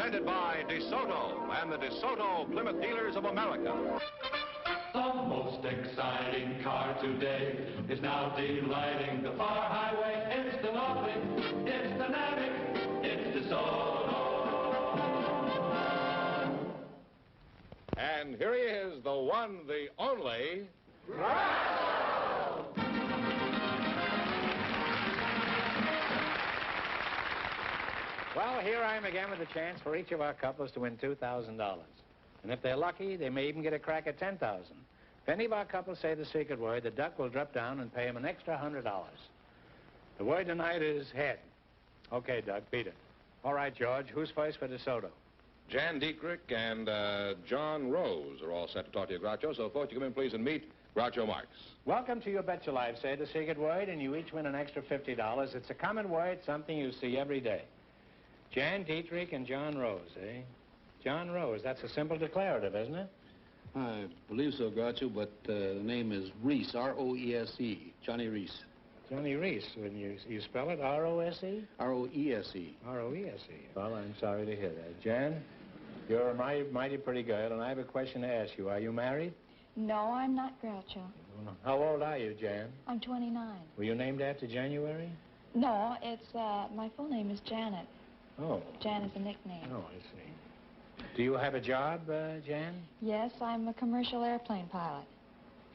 Presented by DeSoto and the DeSoto Plymouth Dealers of America. The most exciting car today is now delighting the far highway. It's the Nordic, it's the Navic, it's DeSoto. And here he is, the one, the only... Well, here I am again with a chance for each of our couples to win $2,000. And if they're lucky, they may even get a crack at $10,000. If any of our couples say the secret word, the duck will drop down and pay him an extra $100. The word tonight is head. Okay, Duck, beat it. All right, George, who's first for DeSoto? Jan Dietrich and John Rose are all set to talk to you, Groucho. So, folks, you come in, please, and meet Groucho Marx. Welcome to You Bet Your Life. Say the secret word, and you each win an extra $50. It's a common word, something you see every day. Jan Dietrich and John Rose, eh? John Rose, that's a simple declarative, isn't it? I believe so, Groucho, but the name is Reese, R-O-E-S-E, Johnny Reese. Johnny Reese, when you spell it R-O-S-E? R-O-E-S-E. R-O-E-S-E. Well, I'm sorry to hear that. Jan, you're a mighty pretty girl, and I have a question to ask you. Are you married? No, I'm not, Groucho. How old are you, Jan? I'm 29. Were you named after January? No, it's, my full name is Janet. Oh. Jan is a nickname. Oh, I see. Do you have a job, Jan? Yes, I'm a commercial airplane pilot.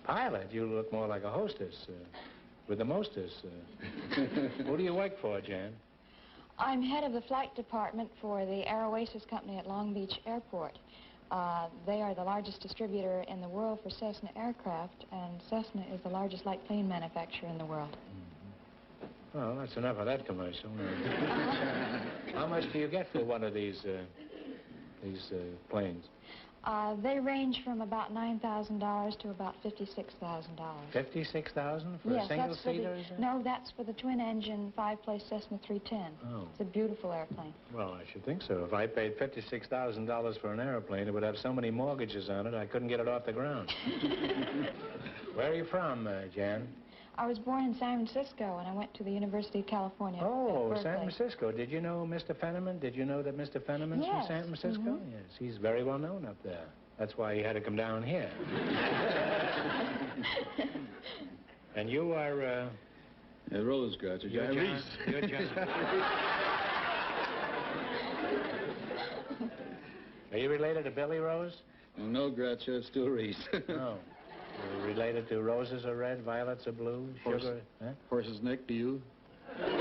Pilot? You look more like a hostess, with the mostess. Who do you work for, Jan? I'm head of the flight department for the EARRS company at Long Beach Airport. They are the largest distributor in the world for Cessna aircraft, and Cessna is the largest light plane manufacturer in the world. Well, that's enough of that commercial. How much do you get for one of these planes? They range from about $9,000 to about $56,000. $56,000 for a single-seater? No, that's for the twin-engine, five-place Cessna 310. Oh. It's a beautiful airplane. Well, I should think so. If I paid $56,000 for an airplane, it would have so many mortgages on it, I couldn't get it off the ground. Where are you from, Jan? I was born in San Francisco, and I went to the University of California. Oh, San Francisco. Did you know Mr. Fenneman? Did you know that Mr. Fenneman's from San Francisco? Mm-hmm. Yes, he's very well known up there. That's why he had to come down here. And you are, Rose, Groucho. You're John. Reese. You're John. Are you related to Billy Rose? No, Groucho, it's still Reese. No. Are you related to roses are red, violets are blue, sugar? Huh? Horse's neck, do you? You're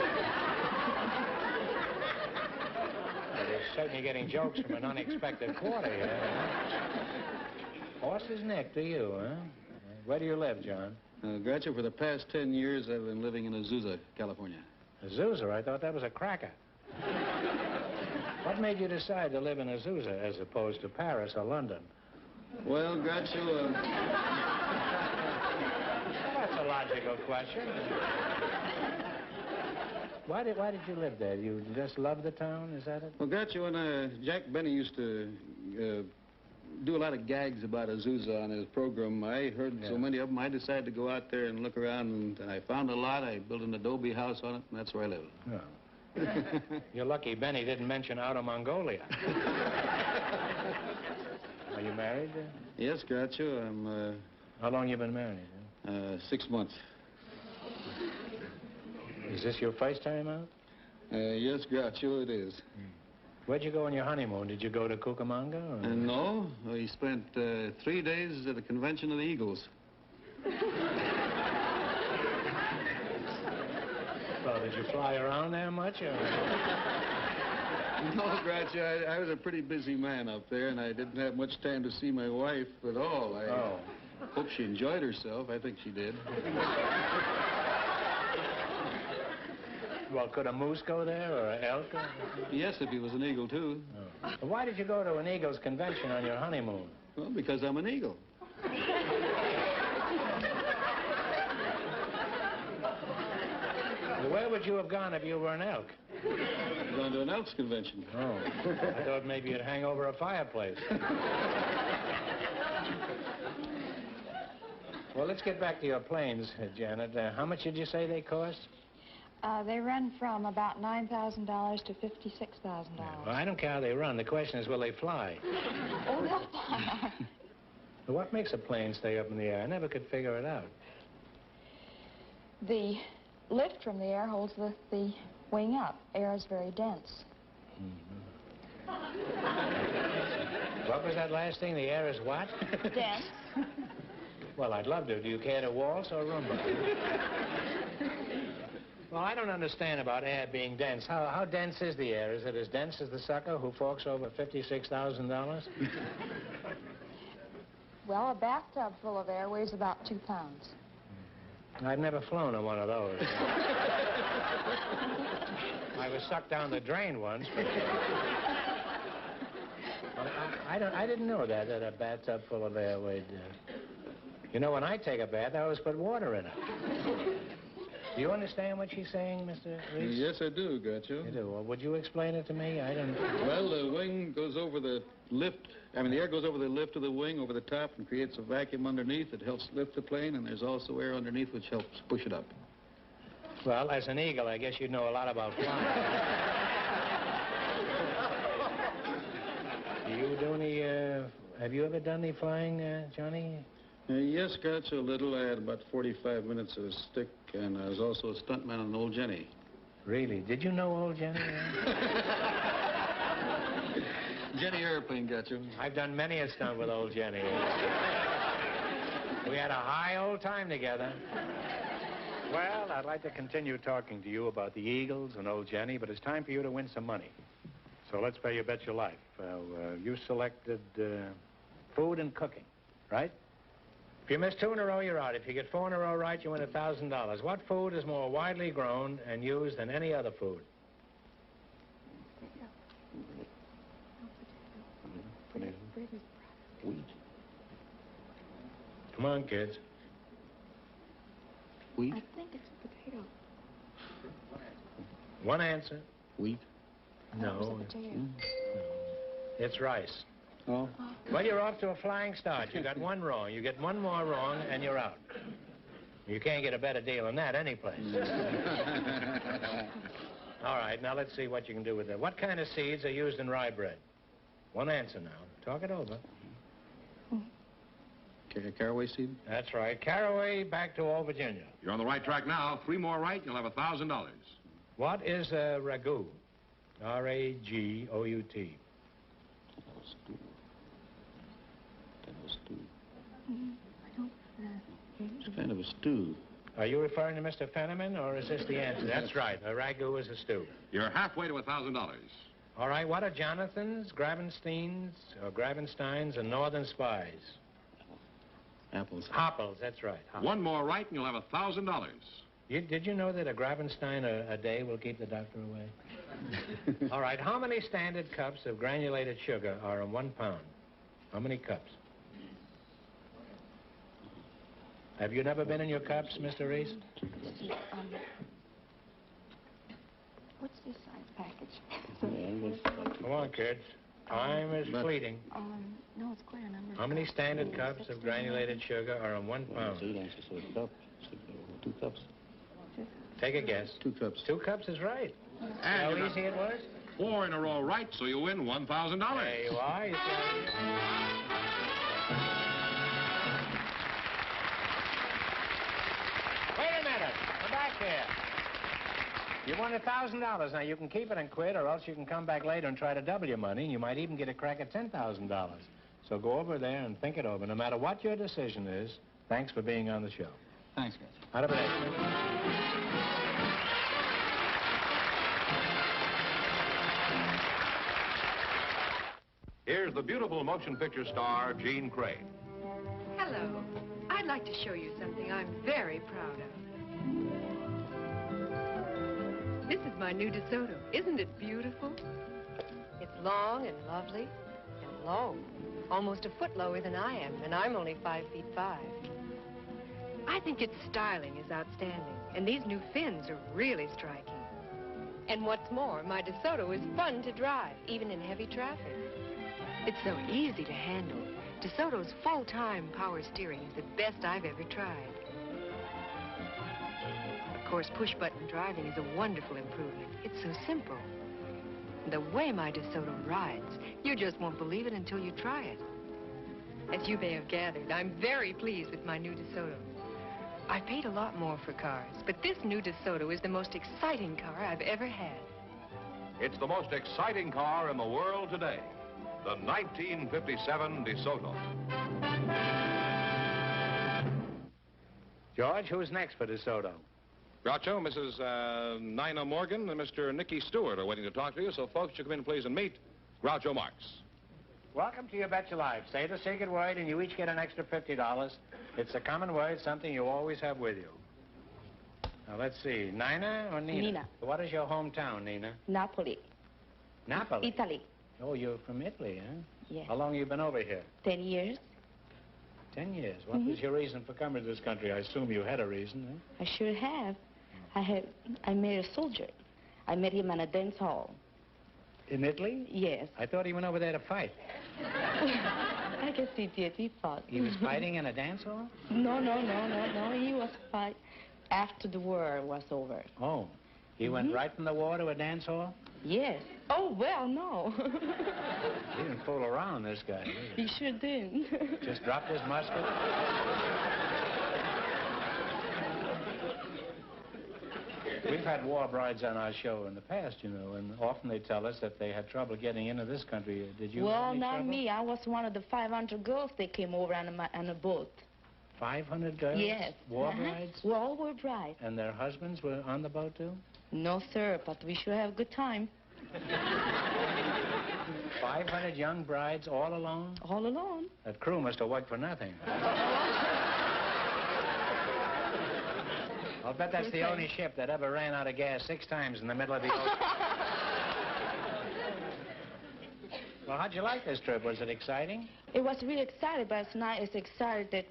certainly getting jokes from an unexpected quarter here. Horse's neck, do you, huh? Where do you live, John? Groucho, for the past 10 years, I've been living in Azusa, California. Azusa? I thought that was a cracker. What made you decide to live in Azusa as opposed to Paris or London? Well, Groucho, That's a logical question. Why did you live there? You just love the town, is that it? Well, Groucho, when Jack Benny used to do a lot of gags about Azusa on his program, I heard so many of them, I decided to go out there and look around, and I found a lot. I built an adobe house on it, and that's where I live. Oh. You're lucky Benny didn't mention Outer Mongolia. Are you married? Yes, Groucho, I'm... How long you been married? 6 months. Is this your first time out? Yes, Groucho, it is. Where'd you go on your honeymoon? Did you go to Cucamonga? Or... No, we spent 3 days at the convention of the Eagles. Well, did you fly around there much? Or... No, Groucho, I was a pretty busy man up there, and I didn't have much time to see my wife at all. I hope she enjoyed herself. I think she did. Well, could a moose go there, or an elk? Or... Yes, if he was an eagle, too. Oh. Well, why did you go to an Eagles convention on your honeymoon? Well, because I'm an eagle. Well, where would you have gone if you were an elk? Gone to an Elks convention. Oh. I thought maybe you'd hang over a fireplace. Well, let's get back to your planes, Janet. How much did you say they cost? They run from about $9,000 to $56,000. Well, I don't care how they run. The question is, will they fly? Oh, they'll fly. What makes a plane stay up in the air? I never could figure it out. The lift from the air holds the wing up. Air is very dense. What was that last thing? The air is what? Dense. Well, I'd love to. Do you care to waltz or rumba? Well, I don't understand about air being dense. How dense is the air? Is it as dense as the sucker who forks over $56,000? Well, a bathtub full of air weighs about 2 pounds. I've never flown in one of those. I was sucked down the drain once, but... Well, I didn't know that a bathtub full of air weighed... You know, when I take a bath, I always put water in it. Do you understand what she's saying, Mr. Reese? Yes, I do, Groucho. You do. Well, would you explain it to me? I don't... Well, the wing goes over the lift. I mean, the air goes over the lift of the wing, over the top, and creates a vacuum underneath that helps lift the plane, and there's also air underneath which helps push it up. Well, as an eagle, I guess you'd know a lot about flying. Do you do any, have you ever done any flying, Johnny? Yes, Groucho, a little. I had about 45 minutes of a stick, and I was also a stuntman on Old Jenny. Really? Did you know Old Jenny? Jenny Airplane, Groucho. I've done many a stunt with Old Jenny. We had a high old time together. Well, I'd like to continue talking to you about the Eagles and Old Jenny, but it's time for you to win some money. So let's play You Bet Your Life. You selected food and cooking, right? If you miss 2 in a row, you're out. If you get 4 in a row right, you win $1,000. What food is more widely grown and used than any other food? Wheat. Come on, kids. Wheat? I think it's a potato. One answer. Wheat. No. It's a potato. It's rice. Oh. Well, you're off to a flying start. You got 1 wrong. You get 1 more wrong, and you're out. You can't get a better deal than that anyplace. All right, now let's see what you can do with it. What kind of seeds are used in rye bread? 1 answer now. Talk it over. Caraway seed? That's right. Caraway, back to old Virginia. You're on the right track now. 3 more right, you'll have $1,000. What is a ragout? R-A-G-O-U-T. It's kind of a stew. Are you referring to Mr. Fenneman, or is this the answer? That's right. A ragout is a stew. You're halfway to $1,000. All right, what are Jonathans, Gravensteins, and Northern Spies? Apples. Hopples, that's right. Hopples. 1 more right, and you'll have $1,000. Did you know that a Gravenstein a day will keep the doctor away? All right, how many standard cups of granulated sugar are in 1 pound? How many cups? Have you never been in your cups, Mr. Reese? What's this size package? Come on, kids. Time is fleeting. No, it's quite a number. How many standard cups of granulated sugar are in 1 pound? 2 cups. Take a guess. 2 cups. 2 cups is right. And How you easy got it was? 4 in a row right, so you win $1,000. There you are. Wait a minute. Come back here. You won $1,000. Now, you can keep it and quit, or else you can come back later and try to double your money, and you might even get a crack at $10,000. So go over there and think it over. No matter what your decision is, thanks for being on the show. Thanks, guys. Out of it. Here's the beautiful motion picture star, Jean Craig. Hello. I'd like to show you something I'm very proud of. This is my new DeSoto. Isn't it beautiful? It's long and lovely and low. Almost a foot lower than I am, and I'm only 5'5". I think its styling is outstanding, and these new fins are really striking. And what's more, my DeSoto is fun to drive, even in heavy traffic. It's so easy to handle. DeSoto's full-time power steering is the best I've ever tried. Of course, push-button driving is a wonderful improvement. It's so simple. The way my DeSoto rides, you just won't believe it until you try it. As you may have gathered, I'm very pleased with my new DeSoto. I paid a lot more for cars, but this new DeSoto is the most exciting car I've ever had. It's the most exciting car in the world today, the 1957 DeSoto. George, who's next for DeSoto? Groucho, Mrs. Nina Morgan and Mr. Nicky Stewart are waiting to talk to you, so folks, you come in, please, and meet Groucho Marx. Welcome to You Bet Your Life. Say the secret word, and you each get an extra $50. It's a common word, something you always have with you. Now, let's see. Nina or Nina? Nina. What is your hometown, Nina? Napoli. Napoli? Italy. Oh, you're from Italy, huh? Yes. How long have you been over here? 10 years. 10 years. What was your reason for coming to this country? I assume you had a reason, eh? I sure have. I met a soldier. I met him in a dance hall. In Italy? Yes. I thought he went over there to fight. I guess he did. He fought. He was fighting in a dance hall? No. He was fight after the war was over. Oh. He went right from the war to a dance hall? Yes. Oh, well, no. He didn't fool around, this guy. He sure did. Just dropped his musket? We've had war brides on our show in the past, you know, and often they tell us that they had trouble getting into this country. Did you have Well, any not trouble? me. I was one of the 500 girls that came over on a boat. 500 girls? Yes. War brides? We all were brides. And their husbands were on the boat, too? No, sir, but we sure have a good time. 500 young brides all alone? All alone. That crew must have worked for nothing. I'll bet that's the only ship that ever ran out of gas 6 times in the middle of the ocean. Well, how'd you like this trip? Was it exciting? It was really exciting, but it's not as exciting that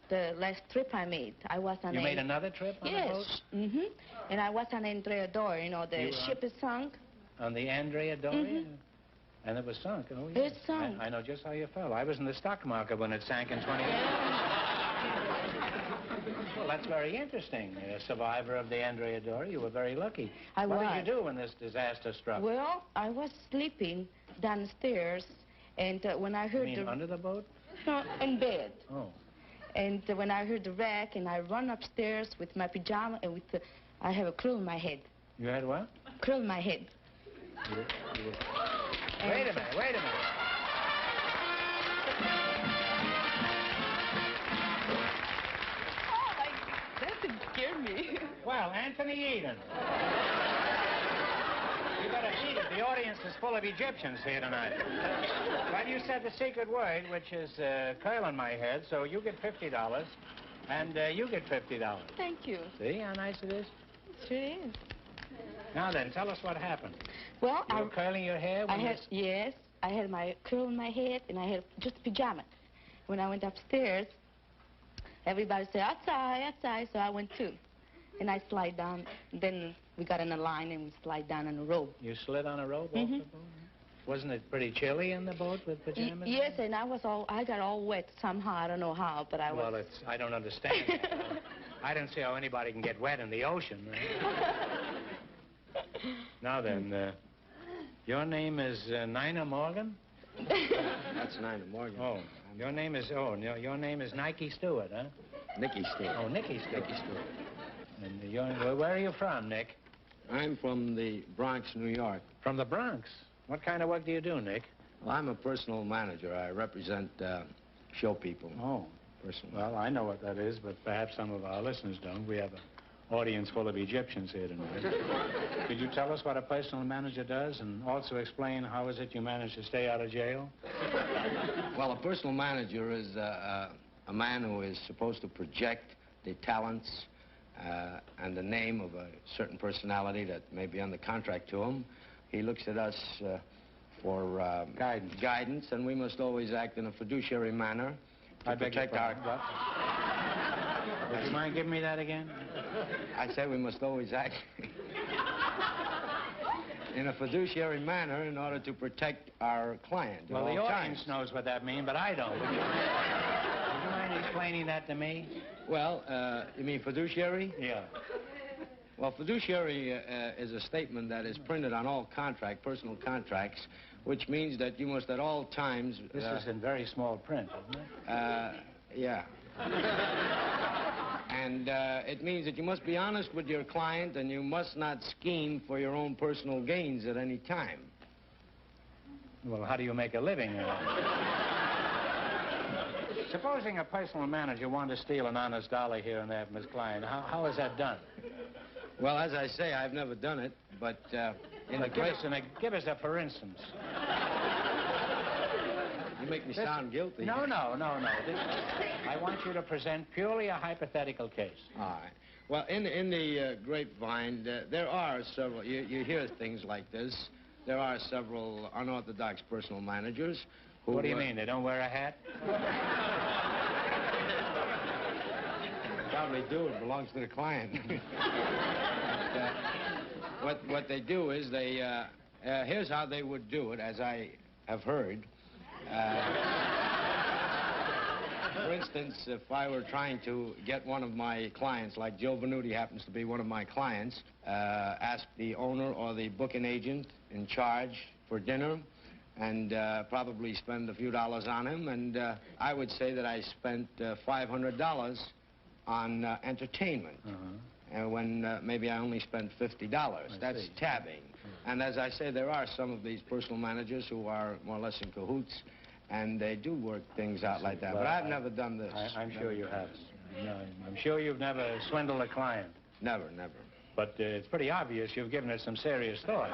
the last trip I made. I was on You made another trip on the boat? Yes. Mm-hmm. And I was on Andrea Doria. You know, the ship is sunk. On the Andrea Doria? And it was sunk. Oh, yeah. It sunk. I know just how you felt. I was in the stock market when it sank in 20 years. Well, that's very interesting. A survivor of the Andrea Doria. You were very lucky. What did you do when this disaster struck? Well, I was sleeping downstairs, and when I heard under the boat? No, in bed. Oh. And when I heard the wreck, and I run upstairs with my pajama, and I have a curl in my head. You had what? Curl in my head. Wait a minute. That didn't scare me. Well, Anthony Eden. You better beat it. The audience is full of Egyptians here tonight. Well, you said the secret word, which is curl in my head, so you get $50, and you get $50. Thank you. See how nice it is? It sure is. Now then, tell us what happened. Well, You were curling your hair when Yes, I had my curl in my head, and I had just pajamas. When I went upstairs, everybody said, outside, so I went too. And I slide down. Then we got in a line, and we slide down on a rope. You slid on a rope off the boat? Wasn't it pretty chilly in the boat with pajamas? Yes, and I got all wet somehow. I don't know how, but I was... Well, I don't understand that. I don't see how anybody can get wet in the ocean. Now then, your name is Nina Morgan? That's Nina Morgan. Oh, your name is Nike Stewart, huh? Nicky Stewart. Oh, Nicky Stewart. Nicky Stewart. And where are you from, Nick? I'm from the Bronx, New York. From the Bronx? What kind of work do you do, Nick? Well, I'm a personal manager. I represent show people. Oh. Personal. Well, I know what that is, but perhaps some of our listeners don't. We have an audience full of Egyptians here tonight. Could you tell us what a personal manager does, and also explain how is it you manage to stay out of jail? Well, a personal manager is a man who is supposed to project the talents and the name of a certain personality that may be on the contract to him. He looks at us for guidance, and we must always act in a fiduciary manner to protect our... Would you mind giving me that again? I say we must always act in a fiduciary manner in order to protect our client. Well, the audience knows what that means, but I don't. Would you mind explaining that to me? Well, you mean fiduciary? Yeah. Well, fiduciary is a statement that is printed on all personal contracts, which means that you must at all times... This is in very small print, isn't it? Yeah. And it means that you must be honest with your client and you must not scheme for your own personal gains at any time. Well, how do you make a living? Supposing a personal manager wanted to steal an honest dollar here and there from his client, how is that done? Well, as I say, I've never done it, but give us a for instance. You make me sound guilty. No. I want you to present purely a hypothetical case. All right. Well, in the grapevine, there are several, you hear things like this. There are several unorthodox personal managers who... What do you mean, they don't wear a hat? Probably do. It belongs to the client. What they do is they... here's how they would do it, as I have heard. For instance, if I were trying to get one of my clients, like Joe Venuti happens to be one of my clients, ask the owner or the booking agent in charge for dinner and probably spend a few dollars on him, and I would say that I spent $500 on entertainment, when maybe I only spent $50. That's tabbing. And as I say, there are some of these personal managers who are more or less in cahoots, and they do work things out like that. But I've never done this. I'm sure you haven't. No, I'm sure you've never swindled a client. Never. But it's pretty obvious you've given it some serious thought.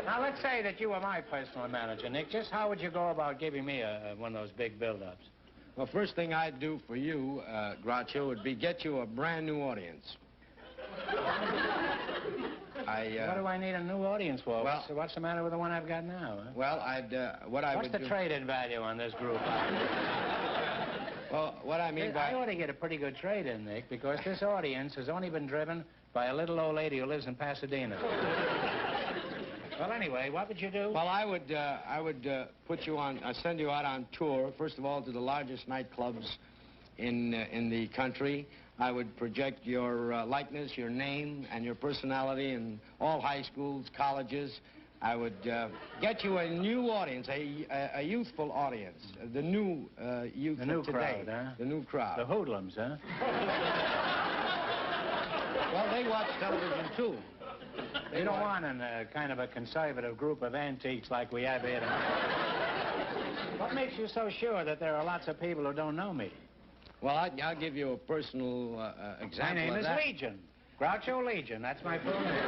Now, let's say that you were my personal manager, Nick. Just how would you go about giving me one of those big build-ups? Well, first thing I'd do for you, Groucho, would be get you a brand new audience. What do I need a new audience for? Well, what's the matter with the one I've got now? Huh? Well, What's the trade-in value on this group? Well, what I mean by... I ought to get a pretty good trade-in, Nick, because this audience has only been driven by a little old lady who lives in Pasadena. Well, anyway, what would you do? Well, I would put you on, send you out on tour, first of all, to the largest nightclubs in the country. I would project your likeness, your name, and your personality in all high schools, colleges. I would get you a new audience, a youthful audience, the new youth the new of today. Crowd, huh? The new crowd. The hoodlums, huh? Well, they watch television, too. You don't want a kind of a conservative group of antiques like we have here tonight. What makes you so sure that there are lots of people who don't know me? Well, I'll give you a personal example. My name is that. Legion. Groucho Legion. That's my full name.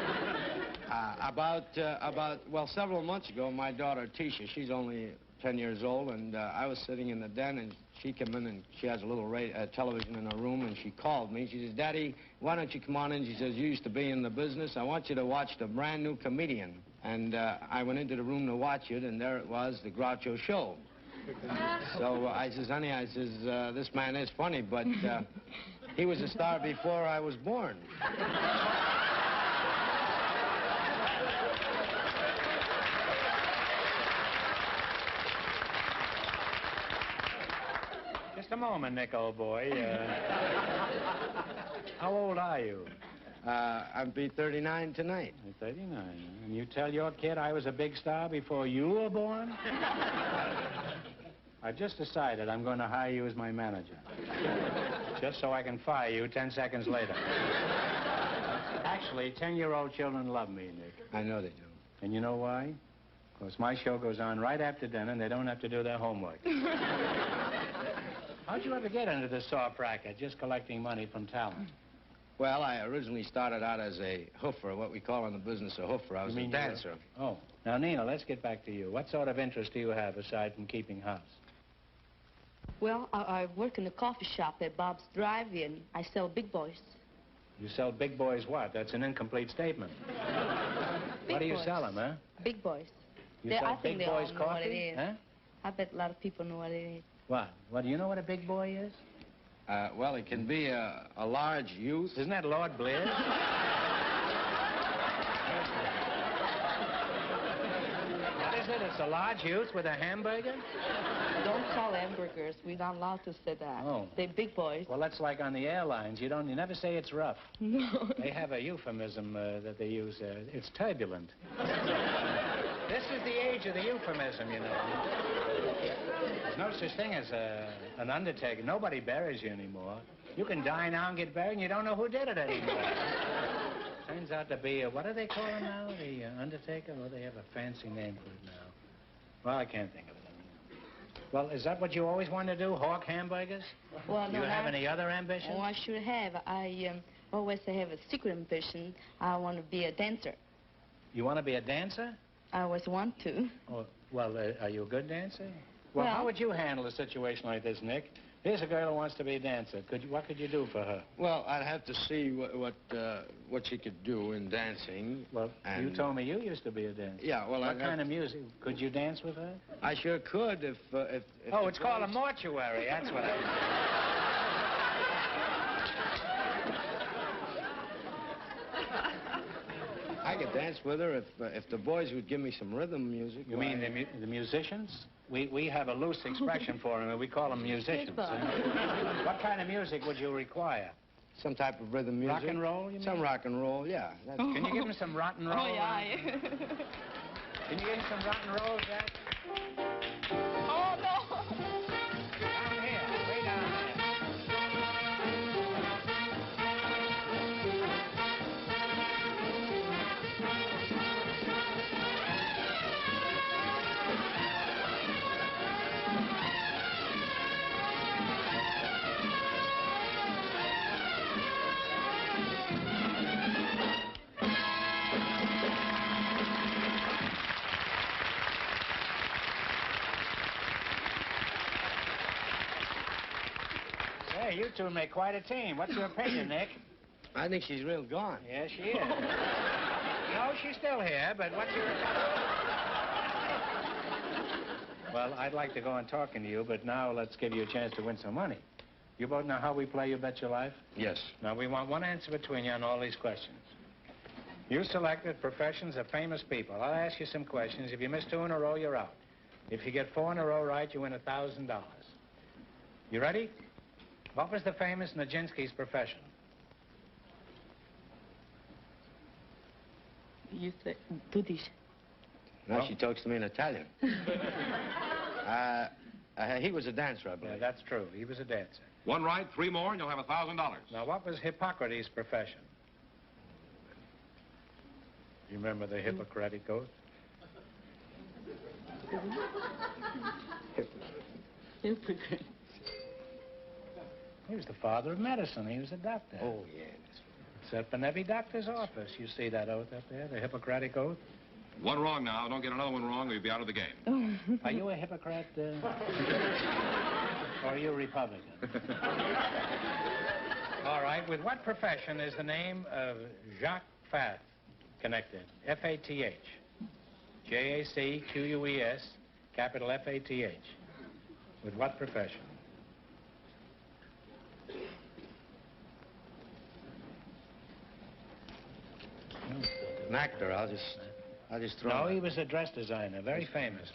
Several months ago, my daughter, Tisha, she's only 10 years old, and I was sitting in the den, and she came in, and she has a little television in her room, and she called me. She says, Daddy, why don't you come on in? She says, you used to be in the business. I want you to watch the brand new comedian. And I went into the room to watch it, and there it was, the Groucho Show. So I says, honey, this man is funny, but he was a star before I was born. Just a moment, Nick, old boy. How old are you? I'll be 39 tonight. 39. And you tell your kid I was a big star before you were born? I've just decided I'm going to hire you as my manager. Just so I can fire you 10 seconds later. Actually, 10-year-old children love me, Nick. I know they do. And you know why? Because my show goes on right after dinner, and they don't have to do their homework. How'd you ever get into this soft racket, just collecting money from talent? Well, I originally started out as a hoofer, what we call in the business a hoofer. I was a dancer. Oh. Now, Nina, let's get back to you. What sort of interest do you have aside from keeping house? Well, I work in the coffee shop at Bob's Drive-In. I sell big boys. You sell big boys what? That's an incomplete statement. What do you sell them, huh? Big boys. You sell I think big they boys all know coffee? what it is. Huh? I bet a lot of people know what it is. What? Well, do you know what a big boy is? Well, it can be a large youth. Isn't that Lord Blair? What is it? It's a large youth with a hamburger? Don't call hamburgers. We're not allowed to say that. Oh. They're big boys. Well, that's like on the airlines. You never say it's rough. No. They have a euphemism that they use there. It's turbulent. This is the age of the euphemism, you know. There's no such thing as an undertaker. Nobody buries you anymore. You can die now and get buried, and you don't know who did it anymore. Turns out to be, what do they call him now? The undertaker? Well, they have a fancy name for it now. Well, I can't think of it anymore. Well, is that what you always want to do, hawk hamburgers? Well, Do you have any other ambitions? Oh, I should have. I always have a secret ambition. I want to be a dancer. You want to be a dancer? I always want to. Oh, well, are you a good dancer? Well, Well- how would you handle a situation like this, Nick? Here's a girl who wants to be a dancer. What could you do for her? Well, I'd have to see what she could do in dancing. Well, and you told me you used to be a dancer. Yeah, well, What kind of music? Could you dance with her? I sure could if Oh, it's called a mortuary. That's what I could dance with her if the boys would give me some rhythm music. You mean the musicians? We have a loose expression for them, and we call them musicians. What kind of music would you require? Some type of rhythm music. Rock and roll, you mean? Some rock and roll, yeah. Can you give them some rock and roll? Oh, yeah. Can you give them some rock and roll, Jack? Oh, no. Down here, way down there. Hey, you two make quite a team. What's your opinion, Nick? I think she's real gone. Yes, she is. No, she's still here, but what's your opinion? Well, I'd like to go on talking to you, but now let's give you a chance to win some money. You both know how we play You Bet Your Life? Yes. Now, we want one answer between you on all these questions. You selected professions of famous people. I'll ask you some questions. If you miss 2 in a row, you're out. If you get 4 in a row right, you win $1,000. You ready? What was the famous Nijinsky's profession? You say, do this. Now she talks to me in Italian. He was a dancer, I believe. Yeah, that's true. He was a dancer. 1 right, 3 more, and you'll have $1,000. Now, what was Hippocrates' profession? You remember the Hippocratic Oath? He was the father of medicine. He was a doctor. Oh, yeah. Except in every doctor's office, you see that oath up there, the Hippocratic Oath. 1 wrong now. Don't get another one wrong, or you'll be out of the game. Are you a Hippocrat, or are you a Republican? All right, with what profession is the name of Jacques Fath connected? F-A-T-H. J-A-C-Q-U-E-S, capital F-A-T-H. With what profession? An actor. I'll just throw No, him. he was a dress designer, very famous.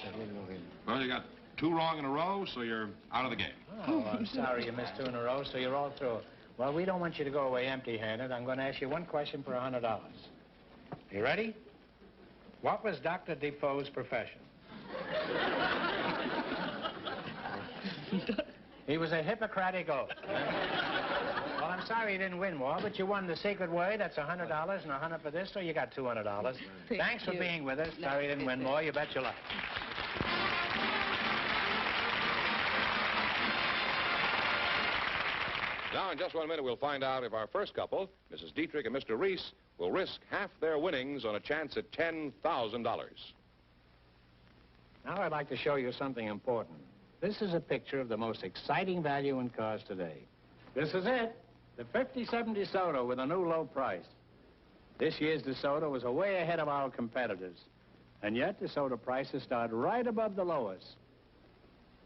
Well, you got 2 wrong in a row, so you're out of the game. Oh, I'm sorry you missed 2 in a row, so you're all through. Well, we don't want you to go away empty-handed. I'm going to ask you one question for $100. You ready? What was Dr. Defoe's profession? He was a Hippocratic Oath. Well, I'm sorry you didn't win more, but you won the secret word. That's $100 and $100 for this, so you got $200. Thanks for being with us. Sorry you didn't win more. You bet your life. Now, in just 1 minute, we'll find out if our first couple, Mrs. Dietrich and Mr. Reese, will risk half their winnings on a chance at $10,000. Now I'd like to show you something important. This is a picture of the most exciting value in cars today. This is it, the 50-70 DeSoto with a new low price. This year's DeSoto was way ahead of our competitors. And yet, DeSoto prices start right above the lowest.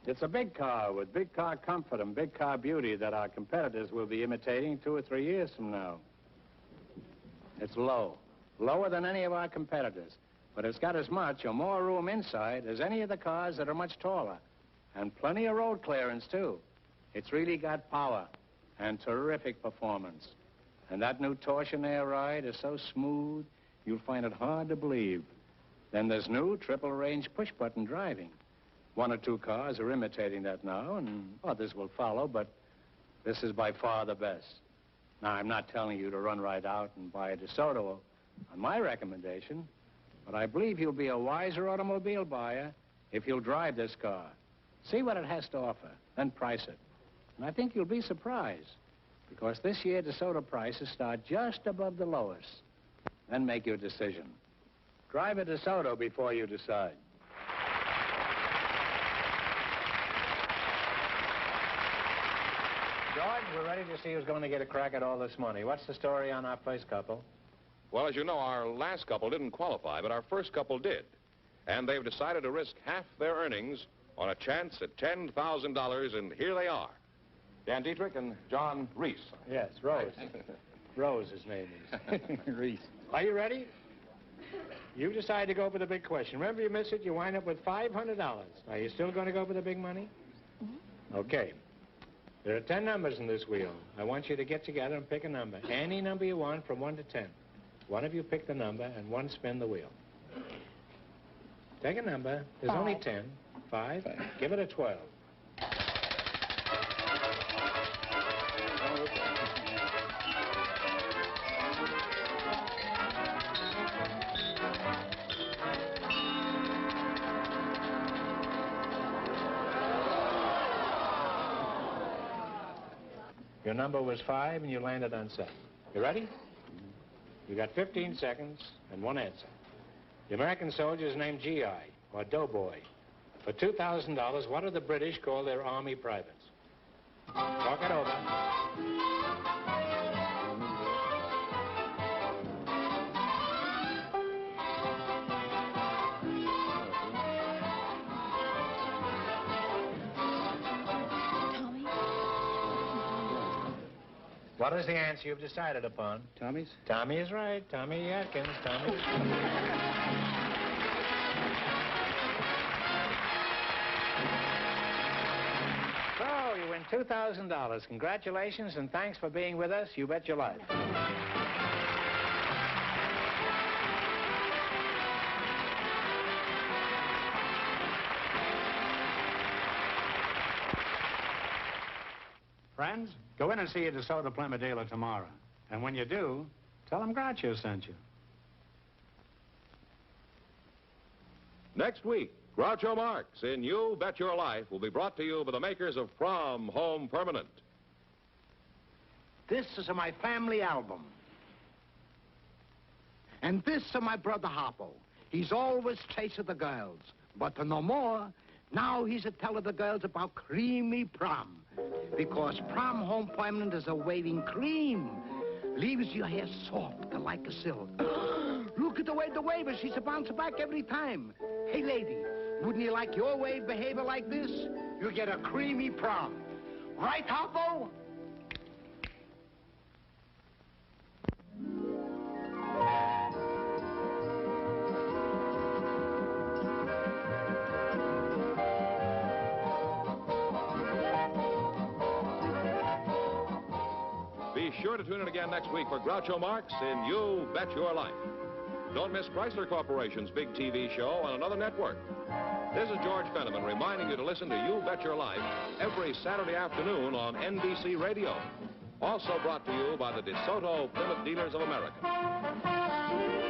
It's a big car with big car comfort and big car beauty that our competitors will be imitating 2 or 3 years from now. It's low, lower than any of our competitors. but it's got as much or more room inside as any of the cars that are much taller. And plenty of road clearance, too. It's really got power and terrific performance. And that new Torsionaire ride is so smooth, you'll find it hard to believe. Then there's new triple-range push-button driving. One or two cars are imitating that now, and others will follow, but this is by far the best. Now, I'm not telling you to run right out and buy a DeSoto on my recommendation, but I believe you'll be a wiser automobile buyer if you'll drive this car. See what it has to offer, then price it. And I think you'll be surprised, because this year DeSoto prices start just above the lowest. Then make your decision. Drive a DeSoto before you decide. George, we're ready to see who's going to get a crack at all this money. What's the story on our first couple? Well, as you know, our last couple didn't qualify, but our first couple did. And they've decided to risk half their earnings on a chance at $10,000, and here they are. Dan Dietrich and John Reese. Yes, Rose. Rose, his name is. Reese. Are you ready? You decide to go for the big question. Remember, you miss it, you wind up with $500. Are you still going to go for the big money? Mm-hmm. Okay. There are 10 numbers in this wheel. I want you to get together and pick a number. Any number you want from 1 to 10. One of you pick the number and one spin the wheel. Take a number. There's only 10. 5. Give it a 12. Your number was 5, and you landed on 7. You ready? You got 15 seconds and one answer. The American soldier is named GI, or Doughboy. For $2,000, what do the British call their army privates? Talk it over. What is the answer you've decided upon? Tommy's? Tommy is right. Tommy Atkins. Tommy. So, you win $2,000. Congratulations, and thanks for being with us. You bet your life. Friends, go in and see a DeSoto Plymouth dealer tomorrow. And when you do, tell them Groucho sent you. Next week, Groucho Marx in You Bet Your Life will be brought to you by the makers of Prom Home Permanent. This is my family album. And this is my brother Harpo. He's always chasing the girls. But no more. Now he's a telling the girls about creamy prom. Because Prom Home Permanent is a waiting cream. Leaves your hair soft like a silk. Look at the way the waver, she's a bounce back every time. Hey, lady, wouldn't you like your wave behavior like this? You get a creamy prom. Right, Harpo? Be sure to tune in again next week for Groucho Marx in You Bet Your Life. Don't miss Chrysler Corporation's big TV show on another network. This is George Fenneman reminding you to listen to You Bet Your Life every Saturday afternoon on NBC Radio. Also brought to you by the DeSoto Plymouth Dealers of America.